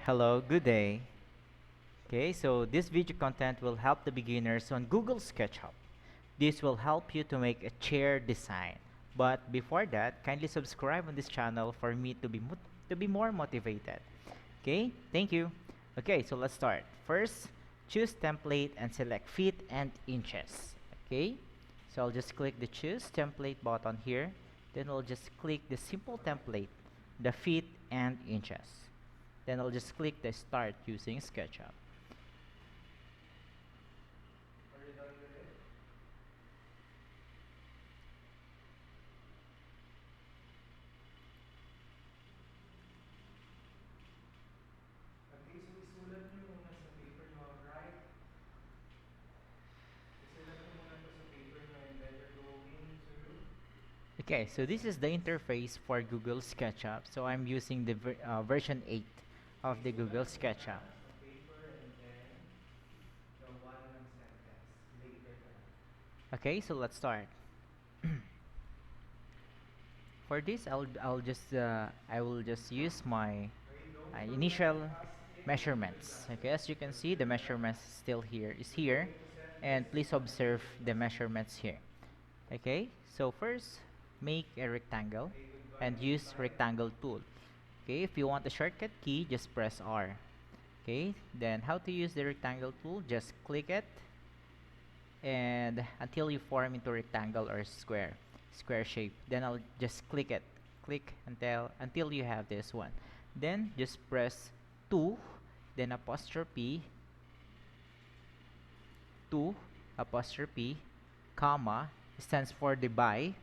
Hello, good day. Okay, so this video content will help the beginners on Google SketchUp. This will help you to make a chair design. But before that, kindly subscribe on this channel for me to be more motivated. Okay, thank you. Okay, so let's start. First, choose template and select feet and inches. Okay, so I'll just click the choose template button here. Then I'll just click the simple template, the feet and inches. Then I'll just click the start using SketchUp. Okay, so this is the interface for Google SketchUp. So I'm using the version 8 of the Google SketchUp. Okay, so let's start. For this, I will just use my initial measurements. Okay, as you can see, the measurements still here, and please observe the measurements here. Okay, so first, make a rectangle and use rectangle tool. Okay, if you want a shortcut key, just press R. Okay, then how to use the rectangle tool? Just click it and until you form into rectangle or square shape. Then I'll just click it. Click until you have this one. Then just press 2, then apostrophe 2 apostrophe comma stands for the by,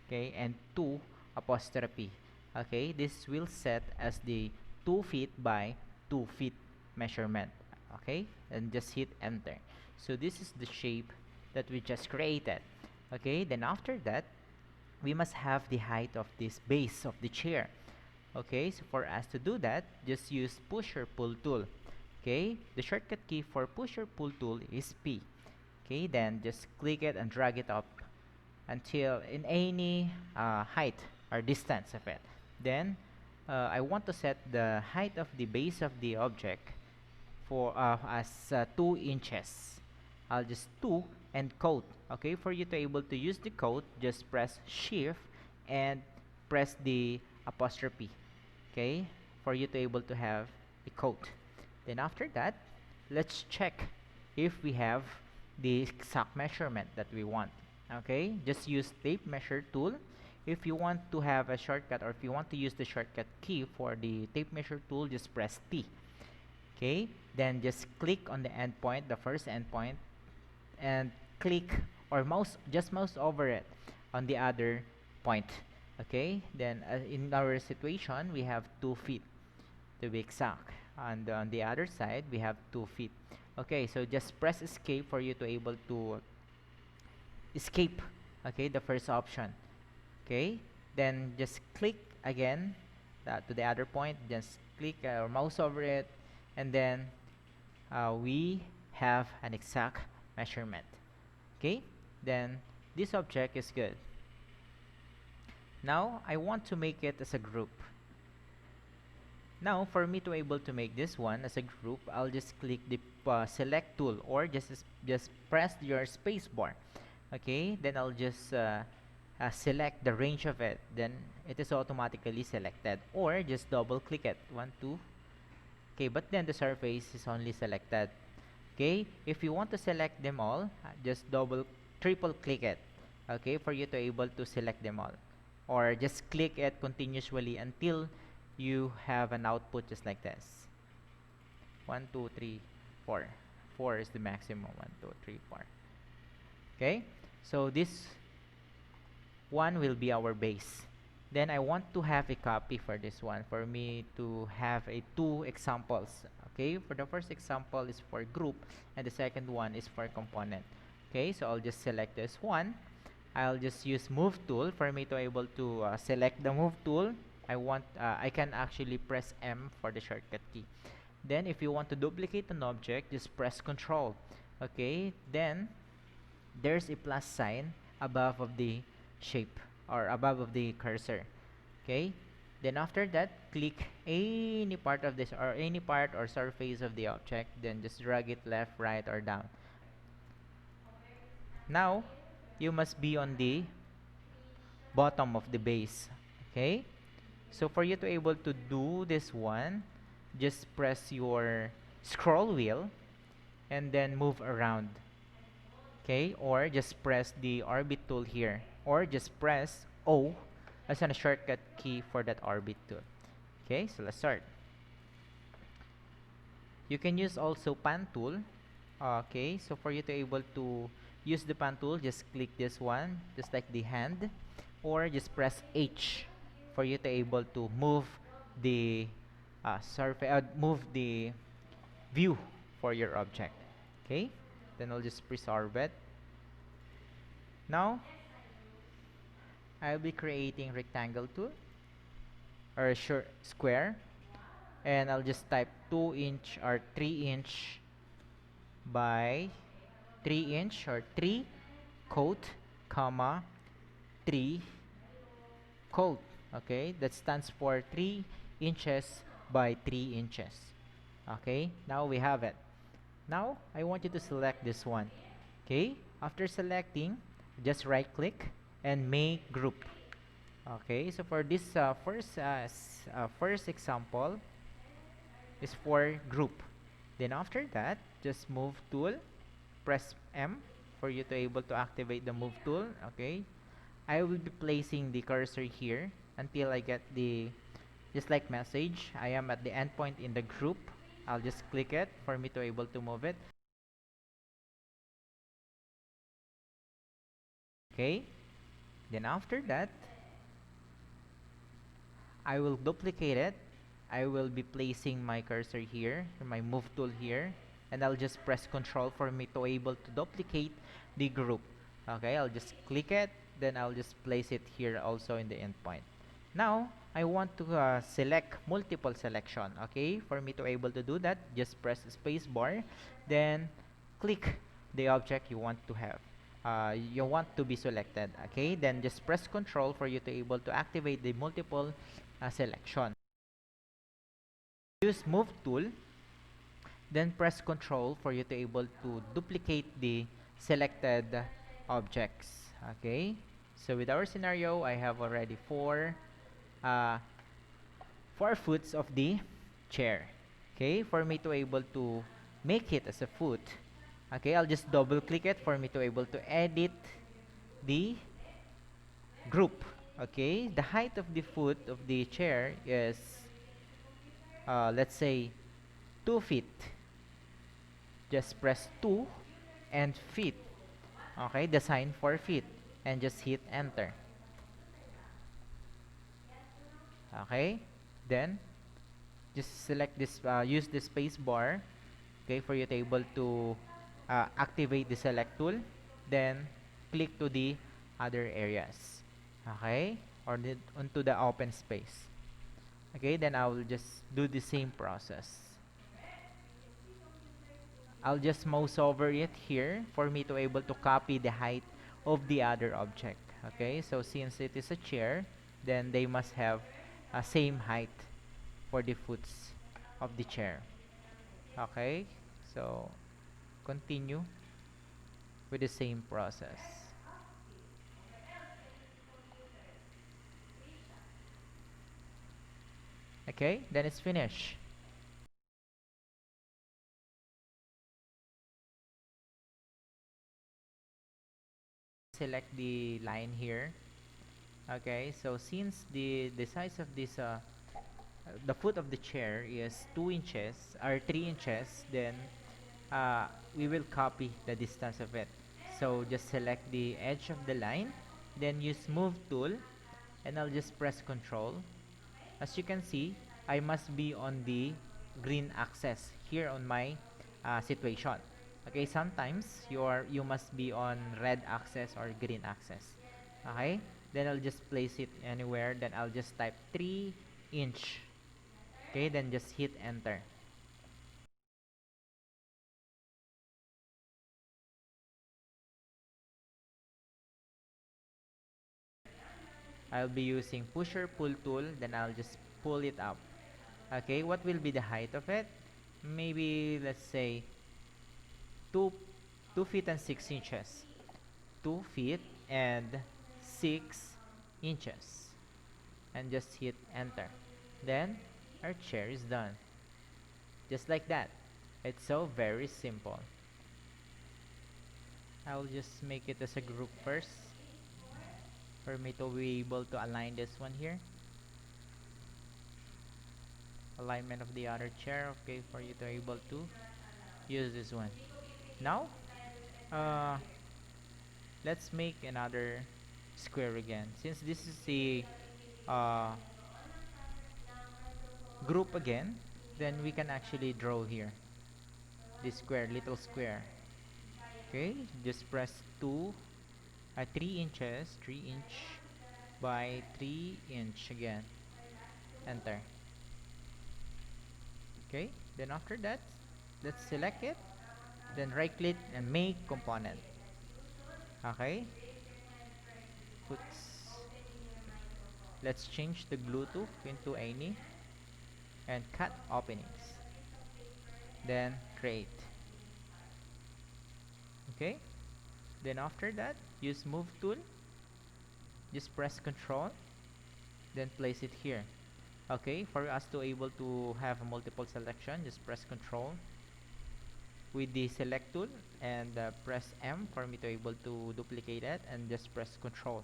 okay, and 2 apostrophe. Okay, this will set as the 2 feet by 2 feet measurement. Okay, and just hit enter. So this is the shape that we just created. Okay, then after that we must have the height of this base of the chair. Okay, so for us to do that, just use push or pull tool. Okay, the shortcut key for push or pull tool is P. Okay, then just click it and drag it up until in any height or distance of it. Then I want to set the height of the base of the object for as 2 inches. I'll just 2 and quote. Okay, for you to able to use the quote, just press shift and press the apostrophe. Okay, for you to able to have the quote. Then after that, let's check if we have the exact measurement that we want. Okay, just use tape measure tool. If you want to have a shortcut or if you want to use the shortcut key for the tape measure tool, just press T. Okay, then just click on the endpoint, the first endpoint, and click or mouse over it on the other point. Okay, then in our situation we have 2 feet to be exact, and on the other side we have 2 feet. Okay, so just press escape for you to able to escape, okay, the first option. Okay, then just click again to the other point, just click or mouse over it, and then we have an exact measurement. Okay, then this object is good. Now I want to make it as a group. Now for me to able to make this one as a group, I'll just click the select tool or just press your space bar. Okay, then I'll just select the range of it, then it is automatically selected, or just double click it 1 2. Okay, but then the surface is only selected. Okay, if you want to select them all, just triple click it, okay, for you to able to select them all, or just click it continuously until you have an output just like this. 1 2 3 4. 4 is the maximum. 1 2 3 4. Okay, so this one will be our base. Then I want to have a copy for this one, for me to have a 2 examples. Okay, for the first example is for group and the second one is for component. Okay, so I'll just select this one. I'll just use move tool for me to able to select the move tool. I can actually press M for the shortcut key. Then if you want to duplicate an object, just press control. Okay, then there's a plus sign above of the shape or above of the cursor. Okay, Then after that, click any part of this or any part or surface of the object, then just drag it left, right, or down. Now, you must be on the bottom of the base. Okay? So for you to able to do this one, just press your scroll wheel and then move around. Okay? Or just press the orbit tool here. Or just press O as a shortcut key for that orbit tool. Okay? So let's start. You can use also pan tool. Okay, so for you to able to use the pan tool, just click this one, just like the hand, or just press H for you to able to move the surface, move the view for your object. Okay, then I'll just preserve it. Now I'll be creating rectangle tool or a short square, and I'll just type 2" or 3" by 3" or 3 quote comma 3 quote. Okay, that stands for 3" by 3". Okay, now we have it. Now I want you to select this one. Okay, after selecting, just right click and make group. Okay, so for this first example is for group. Then after that, just move tool, press M for you to able to activate the move tool. Okay, I will be placing the cursor here until I get the just like message. I am at the endpoint in the group. I'll just click it for me to able to move it. Okay, then after that, I will duplicate it. I will be placing my cursor here, my move tool here, and I'll just press Control for me to able to duplicate the group. Okay, I'll just click it, then I'll just place it here also in the endpoint. Now, I want to select multiple selection. Okay, for me to able to do that, just press space bar, then click the object you want to have. You want to be selected. Okay, then just press Control for you to able to activate the multiple selection. Use move tool, then press Control for you to able to duplicate the selected objects. Okay, so with our scenario, I have already uh, 4 foots of the chair. Okay, for me to able to make it as a foot, okay, I'll just double click it for me to able to edit the group. Okay, the height of the foot of the chair is let's say 2 feet. Just press 2 and feet. Okay, the sign for feet, and just hit enter. Okay, then just select this, use the space bar. Okay, for you to able to activate the select tool, then click to the other areas. Okay, or onto the open space. Okay, then I will just do the same process. I'll just mouse over it here for me to able to copy the height of the other object. Okay, so since it is a chair, then they must have a same height for the foots of the chair. Okay, so continue with the same process. Okay, then it's finished. Select the line here. Okay, so since the size of this the foot of the chair is 2" or 3", then we will copy the distance of it. So just select the edge of the line, then use move tool, and I'll just press Control. As you can see, I must be on the green axis here on my situation. Okay, sometimes you must be on red axis or green axis. Okay, then I'll just place it anywhere. Then I'll just type 3". Okay, then just hit enter. I'll be using pusher pull tool, then I'll just pull it up. Okay, what will be the height of it? Maybe let's say 2 2 feet and 6 inches. 2 feet and 6 inches. And just hit enter. Then our chair is done. Just like that. It's so very simple. I'll just make it as a group first for me to be able to align this one here. Alignment of the other chair, okay, for you to able to use this one. Now, uh, let's make another square again. Since this is a uh, group again, then we can actually draw here this square, little square. Okay, just press 3 inches, 3 inch by 3 inch again. Enter. Okay, then after that, let's select it. Then right click and make component. Okay, puts. Let's change the Bluetooth into any and cut openings. Then create. Okay, then after that, use move tool. Just press Control, then place it here. Okay, for us to able to have a multiple selection, just press Control with the select tool and press M for me to able to duplicate it, and just press Control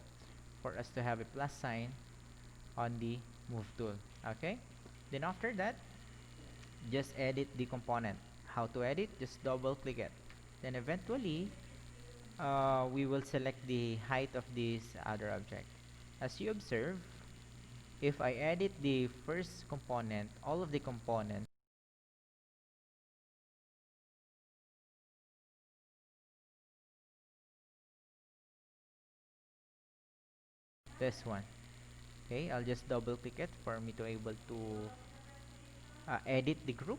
for us to have a plus sign on the move tool. Okay, then after that, just edit the component. How to edit? Just double click it. Then eventually, we will select the height of this other object. As you observe, if I edit the first component, all of the components, this one. Okay, I'll just double click it for me to able to edit the group,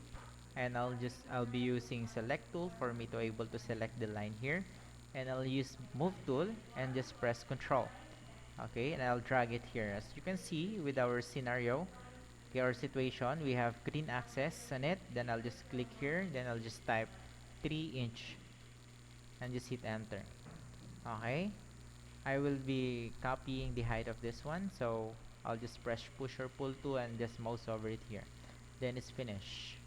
and I'll be using select tool for me to able to select the line here, and I'll use move tool and just press Control. Okay, and I'll drag it here. As you can see with our scenario, okay, our situation, we have green access on it. Then I'll just click here, then I'll just type 3 inch and just hit enter. Okay, I will be copying the height of this one, so I'll just press push or pull to and just mouse over it here. Then it's finished.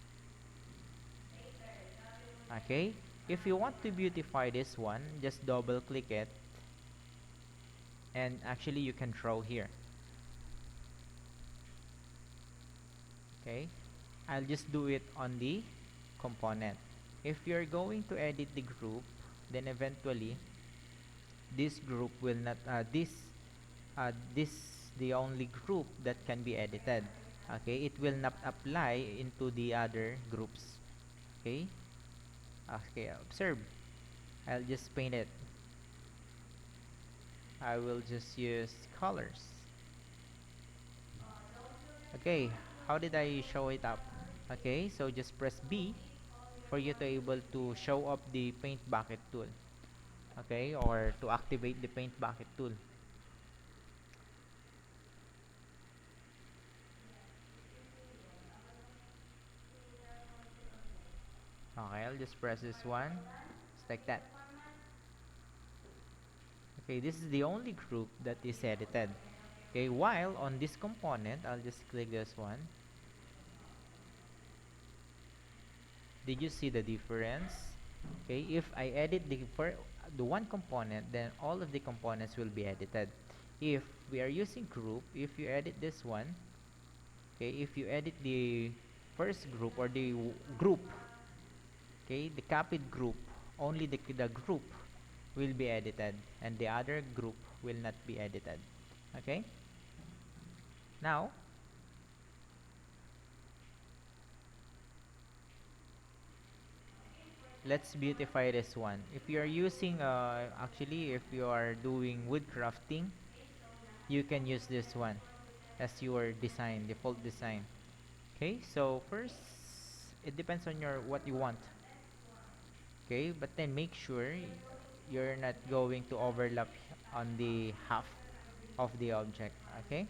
Okay, if you want to beautify this one, just double click it, and actually you can draw here. Okay, I'll just do it on the component. If you're going to edit the group, then eventually this group will not this the only group that can be edited. Okay, it will not apply into the other groups. Okay, okay, observe. I'll just paint it. I will just use colors. Okay, how did I show it up? Okay, so just press B for you to able to show up the paint bucket tool. Okay, or to activate the paint bucket tool. Okay, I'll just press this one, just like that. Okay, this is the only group that is edited. Okay, while on this component, I'll just click this one. Did you see the difference? Okay, if I edit the one component, then all of the components will be edited. If we are using group, if you edit this one, okay, if you edit the first group or the group, okay, the copied group, only the group will be edited and the other group will not be edited. Okay, now let's beautify this one. If you are using actually if you are doing wood crafting, you can use this one as your design, default design. Okay, so first it depends on your what you want. Okay, but then make sure you're not going to overlap on the half of the object. Okay,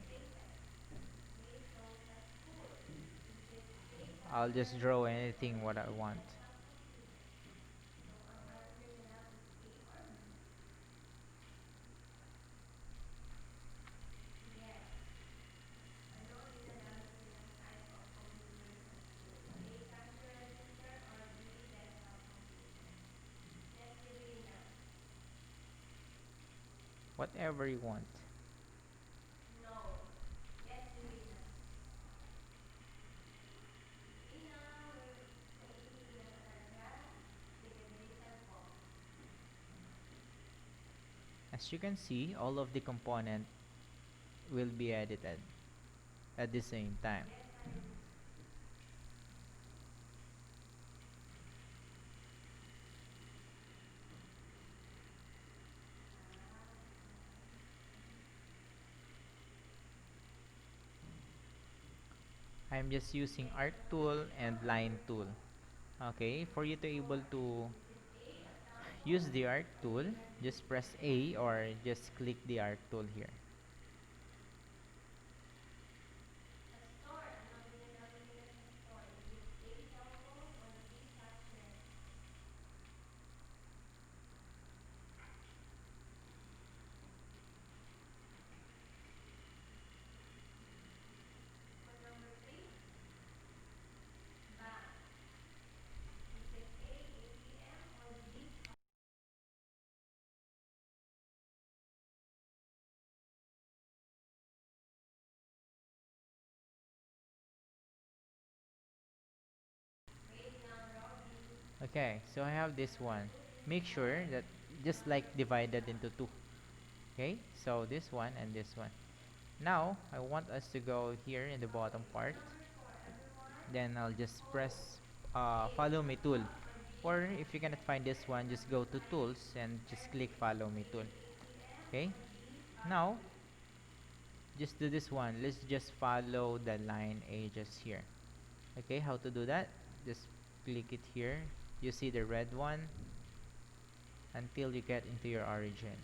I'll just draw anything what I want. Whatever you want. As you can see, all of the component will be edited at the same time. I'm just using art tool and line tool. Okay, for you to able to use the art tool, just press A or just click the art tool here. Okay, so I have this one. Make sure that just like divided into two. Okay, so this one and this one. Now I want us to go here in the bottom part. Then I'll just press follow me tool. Or if you cannot find this one, just go to tools and just click follow me tool. Okay, now just do this one. Let's just follow the line edges here. Okay, how to do that? Just click it here. You see the red one until you get into your origin.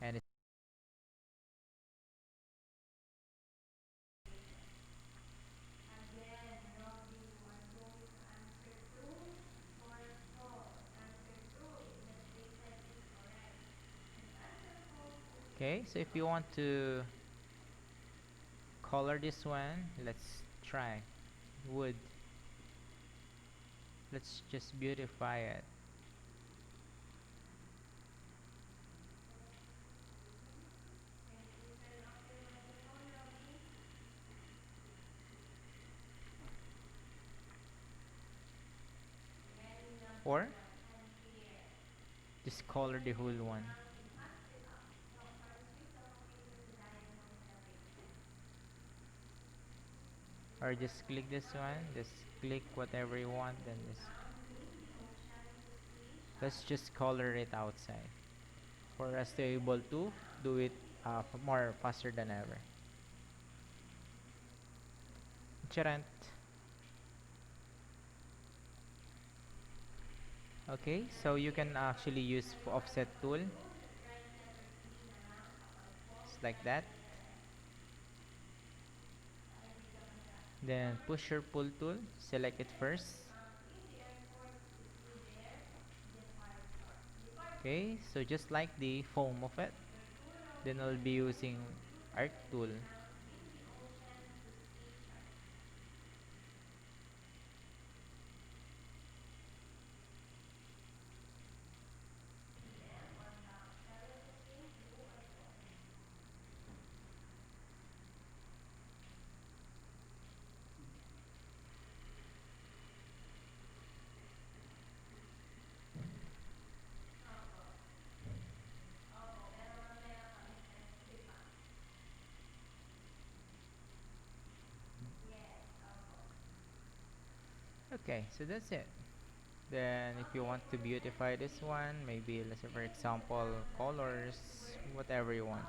And okay, so if you want to color this one, let's try wood. Let's just beautify it. Or just color the whole one. Or just click this one, just click whatever you want, then just let's just color it outside for us to able to do it more faster than ever. Charant. Okay, so you can actually use offset tool, just like that. Then push your pull tool, select it first. Okay, so just like the foam of it, then I'll be using art tool. Okay, so that's it. Then if you want to beautify this one, maybe let's say for example colors, whatever you want.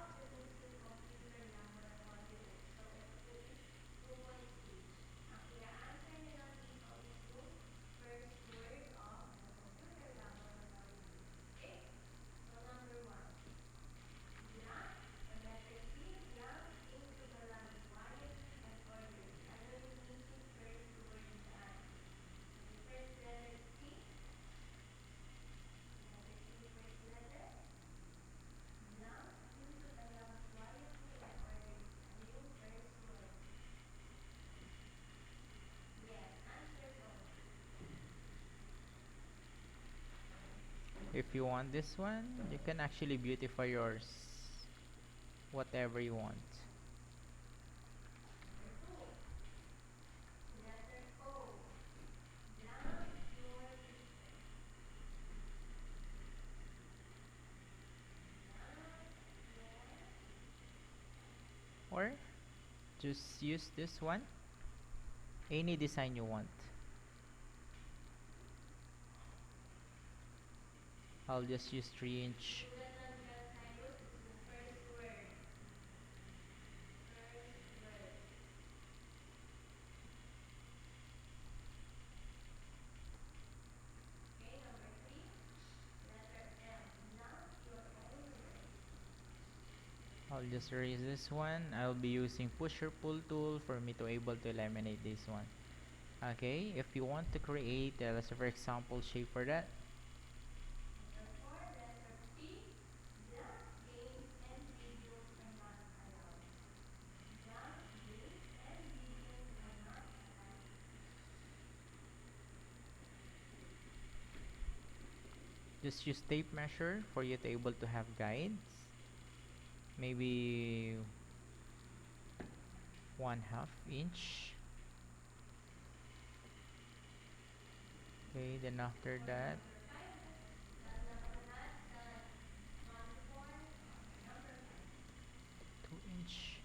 if you want this one, you can actually beautify yours whatever you want. Or just use this one, any design you want. I'll just use 3-inch. I'll just erase this one. I'll be using push or pull tool for me to able to eliminate this one. Okay, if you want to create let's say for example shape for that, just use tape measure for you to able to have guides. Maybe 1/2 inch. Okay, then after that, 2 inch.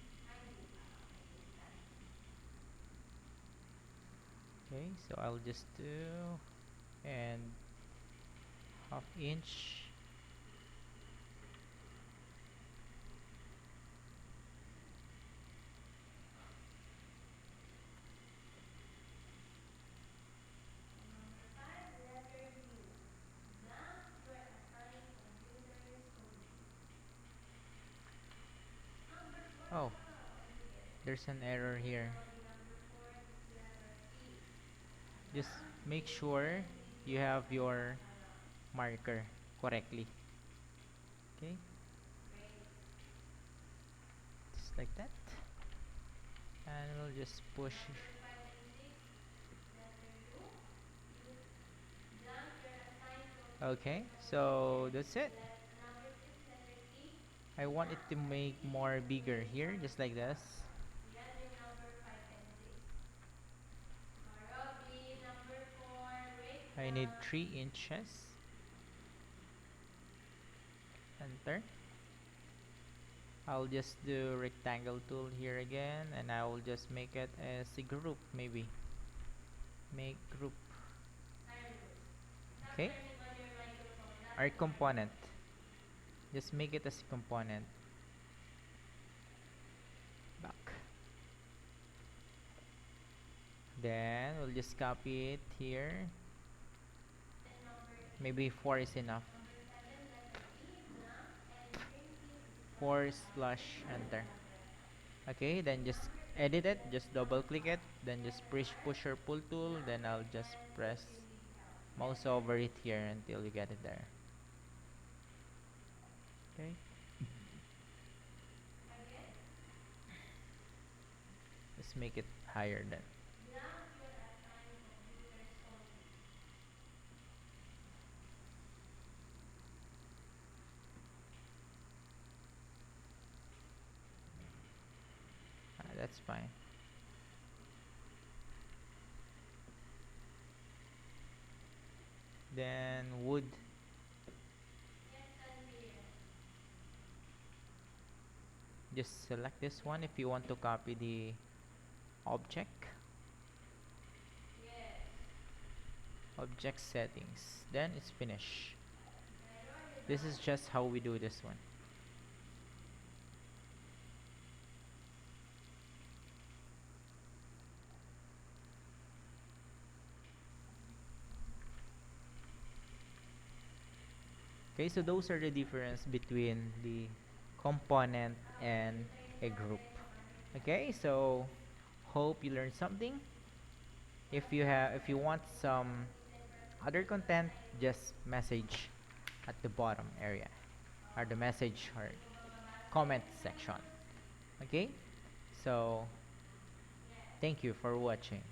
Okay, so I'll just do and 1/2 inch. Oh, there's an error here. Just make sure you have your marker correctly. Okay, just like that, and we'll just push. Okay, so that's it. I want it to make more bigger here, just like this. I need 3 inches. Enter. I'll just do rectangle tool here again, and I will just make it as a group, maybe. Make group. Okay. Our component. Just make it as a component. Back. Then we'll just copy it here. Maybe 4 is enough. 4 slash enter. Okay, then just edit it, just double click it, then just push or pull tool, then I'll just press mouse over it here until you get it there. Okay, let's make it higher then. That's fine. Then wood. Just select this one if you want to copy the object. Object settings. Then it's finished. This is just how we do this one. Okay, so those are the difference between the component and a group. Okay, so hope you learned something. If you want some other content, just message at the bottom area or the message or comment section. Okay, so thank you for watching.